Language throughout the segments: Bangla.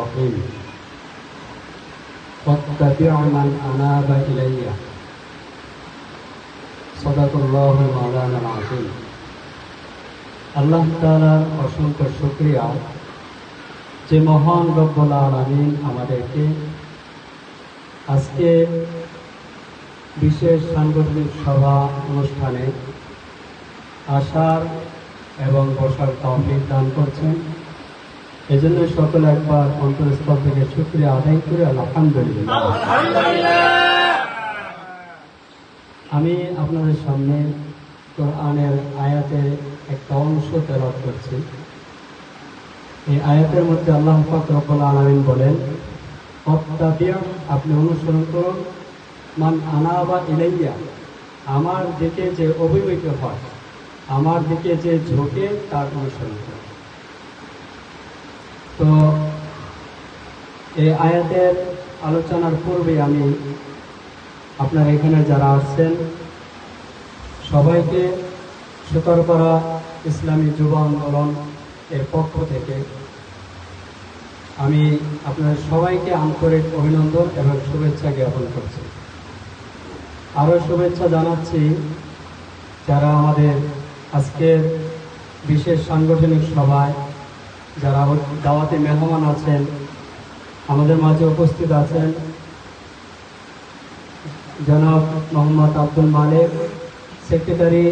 الرحيم واتبع من أناب إلي صدق الله مولانا العظيم। আল্লাহ তাআলার অসংখ্য শুকরিয়া যে মহান রব্বুল আলামিন আমাদেরকে আজকে বিশেষ সাংগঠনিক সভা অনুষ্ঠানে আসার এবং বসার তৌফিক দান করছেন। এজন্য সকলে একবার অন্তরস্থল থেকে শুকরিয়া আদায় করে আলহামদুলিল্লাহ। আমি আপনাদের সামনে কোরআনের আয়াতের একটা অংশ তেলাওয়াত করছি। এই আয়াতের মধ্যে আল্লাহ পাক রব্বুল আলামিন বলেন, আপনি অনুসরণ করুন, মান আনাবা ইলাইয়া, আমার দিকে যে অভিমুখ হয়, আমার দিকে যে ঝোঁকে তার অনুসরণ করুন। তো এই আয়াতের আলোচনার পূর্বে আমি আপনারা এখানে যারা আসছেন সবাইকে সতর্করা ইসলামী যুব আন্দোলন এর পক্ষ থেকে আমি আপনাদের সবাইকে আন্তরিক অভিনন্দন এবং শুভেচ্ছা জ্ঞাপন করছি। আরও শুভেচ্ছা জানাচ্ছি যারা আমাদের আজকের বিশেষ সাংগঠনিক সভায় যারা দাওয়াতি মেহমান আছেন, আমাদের মাঝে উপস্থিত আছেন জনাব মোহাম্মদ আব্দুল মালিক, সেক্রেটারি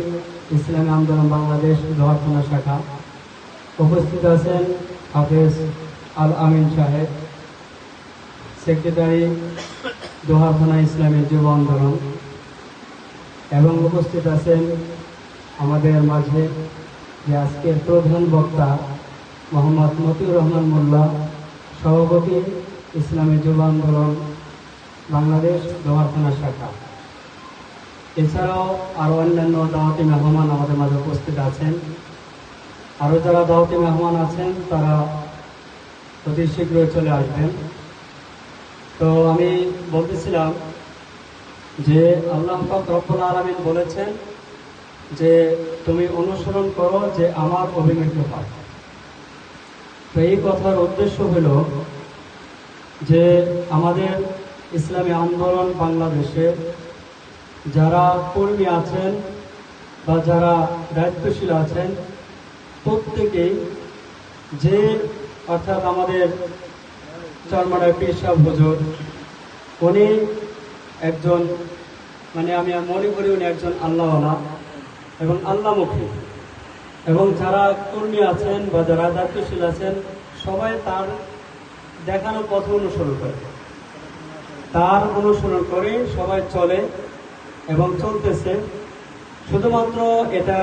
ইসলামী আন্দোলন বাংলাদেশ লোহার থানা শাখা। উপস্থিত আছেন হাফেজ আল আমিন সাহেব, সেক্রেটারি দোহার থানা ইসলামী যুব আন্দোলন। এবং উপস্থিত আছেন আমাদের মাঝে যে আজকের প্রধান বক্তা মোহাম্মদ মতিউর রহমান মোল্লা, সভাপতি ইসলামী যুব আন্দোলন বাংলাদেশ দোহার থানা শাখা। এছাড়াও আরও অন্যান্য দাওয়াতি মেহমান আমাদের মাঝে উপস্থিত আছেন। আরও যারা দাওয়াতি মেহমান আছেন তারা অতি শীঘ্রই চলে আসবেন। তো আমি বলতেছিলাম যে আল্লাহ পাক রব্বুল আলামিন বলেছেন যে তুমি অনুসরণ করো যে আমার অভিমুখ হয়। তো এই কথার উদ্দেশ্য হলো যে আমাদের ইসলামী আন্দোলন বাংলাদেশে যারা কর্মী আছেন বা যারা দায়িত্বশীল আছেন প্রত্যেকেই যে অর্থাৎ আমাদের চরমাড়ার পীর সাহেব হুজুর, উনি একজন আমি মনে করি উনি একজন আল্লাহওয়ালা এবং আল্লাহমুখী, এবং যারা কর্মী আছেন বা যারা দায়িত্বশীল আছেন সবাই তার দেখানো পথ অনুসরণ করে, তার অনুসরণ করে সবাই চলে এবং চলতেছে। শুধুমাত্র এটা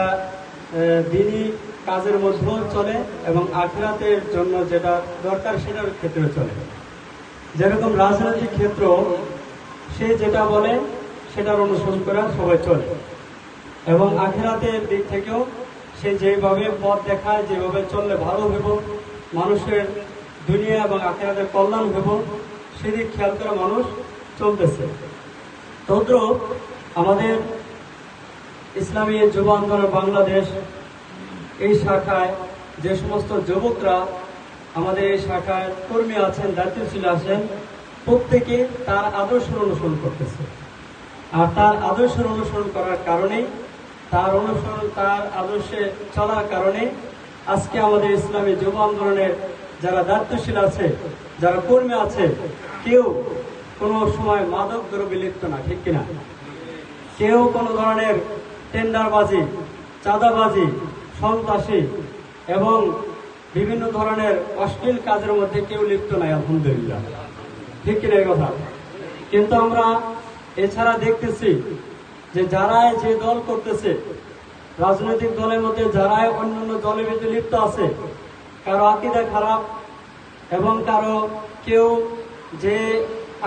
দিনই কাজের মধ্যেও চলে এবং আখিরাতের জন্য যেটা দরকার সেটার ক্ষেত্রে চলে। যেরকম রাজনৈতিক ক্ষেত্র, সে যেটা বলে সেটার অনুসরণ করে সবাই চলে, এবং আখিরাতের দিক থেকেও সে যেভাবে পথ দেখায়, যেভাবে চললে ভালো হইব, মানুষের দুনিয়া এবং আখিরাতের কল্যাণ হইব, সেদিক খেয়াল করে মানুষ চলতেছে। তদ্রুপ আমাদের ইসলামী যুব আন্দোলন বাংলাদেশ এই শাখায় যে সমস্ত যুবকরা আমাদের এই শাখায় কর্মী আছেন, দায়িত্বশীল আছেন, প্রত্যেকে তার আদর্শ অনুসরণ করতেছে। আর তার আদর্শ অনুসরণ করার কারণেই, তার আদর্শে চলার কারণে আজকে আমাদের ইসলামী যুব আন্দোলনের যারা দায়িত্বশীল আছে, যারা কর্মী আছে, কেউ কোনো সময় মাদক দ্রব্যে লিপ্ত না, ঠিক কিনা? কেউ কোনো ধরনের টেন্ডারবাজি, চাঁদাবাজি, সন্ত্রাসী এবং বিভিন্ন ধরনের অশ্লীল কাজের মধ্যে কেউ লিপ্ত নাই, আলহামদুলিল্লাহ, ঠিক কিনা এই কথা? কিন্তু আমরা এছাড়া দেখতেছি যে যারাই যে দল করতেছে, রাজনৈতিক দলের মধ্যে যারাই অন্যান্য দলের ভিতরে লিপ্ত আছে, কারো আকীদা খারাপ এবং কারো কেউ যে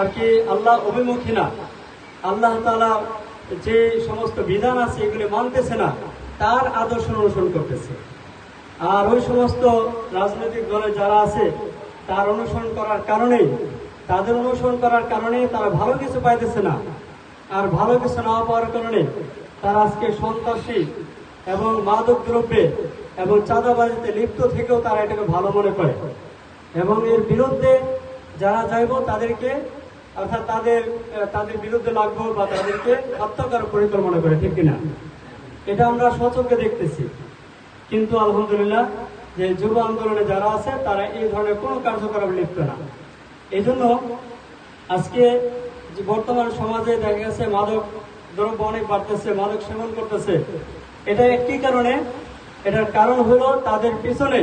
আর কি আল্লাহ অভিমুখী না, আল্লাহ তাআলা যে সমস্ত বিধান আছে এগুলি মানতেছে না, তার আদর্শ অনুসরণ করতেছে। আর ওই সমস্ত রাজনৈতিক দলে যারা আছে তার অনুসরণ করার কারণেই, তাদের অনুসরণ করার কারণে তারা ভালো কিছু পাইতেছে না, আর ভালো কিছু না পাওয়ার কারণে তারা আজকে সন্ত্রাসী এবং মাদক দ্রব্যে এবং চাঁদাবাজিতে লিপ্ত থেকেও তারা এটাকে ভালো মনে করে। এবং এর বিরুদ্ধে যারা চাইব তাদেরকে, অর্থাৎ তাদের বিরুদ্ধে লাগবো বা তাদেরকে হত্যা করার পরিকল্পনা করে, ঠিক কিনা? এটা আমরা সচক্ষে দেখতেছি। কিন্তু আলহামদুলিল্লাহ যে যুব আন্দোলনে যারা আছে তারা এই ধরনের কোনো কার্যকলাপে লিপ্ত না। এই জন্য আজকে যে বর্তমান সমাজে দেখা গেছে মাদক দ্রব্য অনেক বাড়তেছে, মাদক সেবন করতেছে। এটা একটি কারণে, এটার কারণ হলো তাদের পিছনে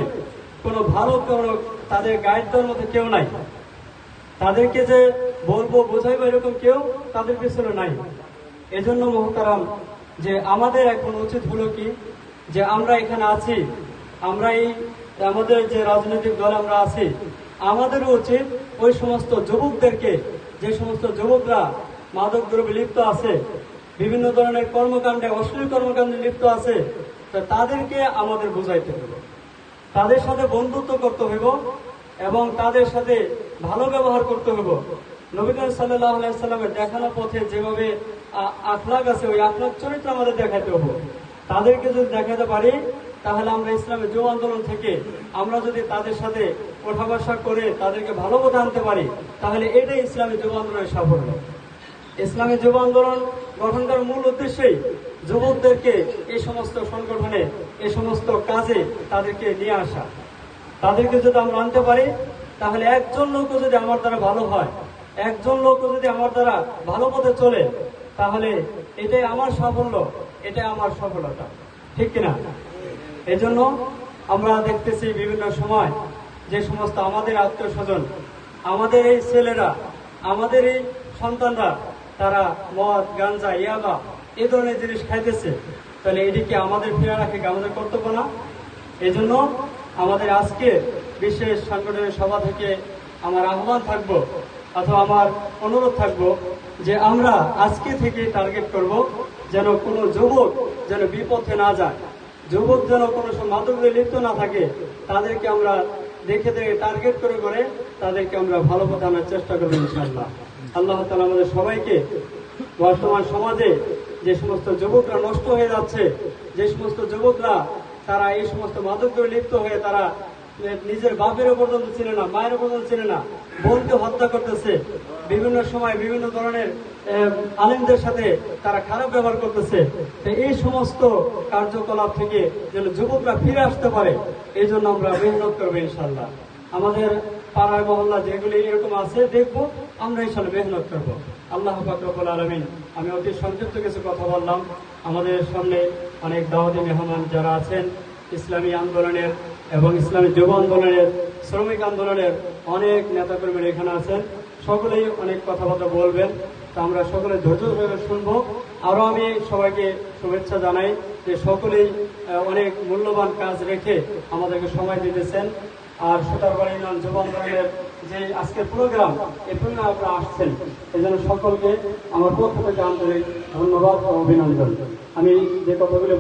কোনো ভালো তাদের গাইড দেওয়ার মধ্যে কেউ নাই, তাদেরকে যে বলবো বোঝাইবো এরকম কেউ তাদের পিছনে নাই। এজন্য মহতারাম যে আমাদের এখন উচিত হলো কি, যে আমরা এখানে আছি, আমরা এই আমাদের যে রাজনৈতিক দল আমরা আছি, আমাদেরও উচিত ওই সমস্ত যুবকদেরকে, যে সমস্ত যুবকরা মাদক দ্রব্যে লিপ্ত আছে, বিভিন্ন ধরনের কর্মকাণ্ডে, অশ্লীল কর্মকাণ্ডে লিপ্ত আছে, তো তাদেরকে আমাদের বুঝাইতে হবে, তাদের সাথে বন্ধুত্ব করতে হইব এবং তাদের সাথে ভালো ব্যবহার করতে হইব। নবী করিম সাল্লাল্লাহু আলাইহি সাল্লামের দেখানো পথে যেভাবে আখলাক আছে, ওই আখলাক চরিত্র আমাদের দেখাতে হবে। তাদেরকে যদি দেখাতে পারি, তাহলে আমরা ইসলামের যুব আন্দোলন থেকে আমরা যদি তাদের সাথে ওঠা বসা করে তাদেরকে ভালো পথে আনতে পারি, তাহলে এটাই ইসলামী যুব আন্দোলনের সাফল্য। ইসলামী যুব আন্দোলন গঠন করার মূল উদ্দেশ্যই যুবকদেরকে এই সমস্ত সংগঠনে, এই সমস্ত কাজে তাদেরকে নিয়ে আসা। তাদেরকে যদি আমরা আনতে পারি, তাহলে একজন লোকও যদি আমার দ্বারা ভালো হয়, একজন লোকও যদি আমার দ্বারা ভালো পথে চলে, তাহলে এটাই আমার সাফল্য, এটাই আমার সফলতা, ঠিক কিনা? এই জন্য আমরা দেখতেছি বিভিন্ন সময় যে সমস্ত আমাদের আত্মীয় স্বজন, আমাদের এই ছেলেরা, আমাদের এই সন্তানরা, তারা মদ, গাঞ্জা, ইয়াবা এই ধরনের জিনিস খাইতেছে, তাহলে এটিকে আমাদের ফিরে রাখে আমাদের কর্তব্য না? এই জন্য আমাদের আজকে বিশেষ সাংগঠনিক সভা থেকে আমার আহ্বান থাকবো, অথবা আমার অনুরোধ থাকবো, যে আমরা আজকে থেকে টার্গেট করব যেন কোনো যুবক যেন বিপথে না যায়, যুবক যেন কোনো মাদকে লিপ্ত না থাকে, তাদেরকে আমরা দেখে দেখে টার্গেট করে করে তাদেরকে আমরা ভালো পথে আনার চেষ্টা করবো ইনশাআল্লাহ। আল্লাহ তাআলা আমাদের সবাইকে বর্তমান সমাজে যে সমস্ত যুবকরা নষ্ট হয়ে যাচ্ছে, যে সমস্ত যুবকরা তারা এই সমস্ত মাদকে লিপ্ত হয়ে তারা নিজের বাপেরও পর্যন্ত চিনে না, মায়েরও পর্যন্ত চিনে না, বোনকে হত্যা করতেছে, বিভিন্ন সময় বিভিন্ন ধরনের আলেমদের সাথে তারা খারাপ ব্যবহার করতেছে। এই সমস্ত কার্যকলাপ থেকে যেন যুবকরা ফিরে আসতে পারে, এই জন্য আমরা মেহনত করবো ইনশাল্লাহ। আমাদের পাড়ায় মহল্লা যেগুলি এরকম আছে দেখবো, আমরা ইনশাল্লাহ মেহনত করবো। আল্লাহ পাক রব্বুল আলামিন। আমি অতি সংক্ষিপ্ত কিছু কথা বললাম। আমাদের সামনে অনেক দাওয়াতি মেহমান যারা আছেন, ইসলামী আন্দোলনের এবং ইসলামী যুব আন্দোলনের, শ্রমিক আন্দোলনের অনেক নেতাকর্মীরা এখানে আছেন, সকলেই অনেক কথাবার্তা বলবেন, তা আমরা সকলে ধৈর্য ধরে শুনবো। আরো আমি সবাইকে শুভেচ্ছা জানাই যে সকলেই অনেক মূল্যবান কাজ রেখে আমাদেরকে সময় দিতেছেন। আর সুতারবাড়ি ইউনিয়ন যুব আন্দোলনের যে আজকের প্রোগ্রাম, এই প্রোগ্রামে আপনারা আসছেন, এই জন্য সকলকে আমার পক্ষ থেকে আন্তরিক ধন্যবাদ ও অভিনন্দন। আমি যে কথাগুলি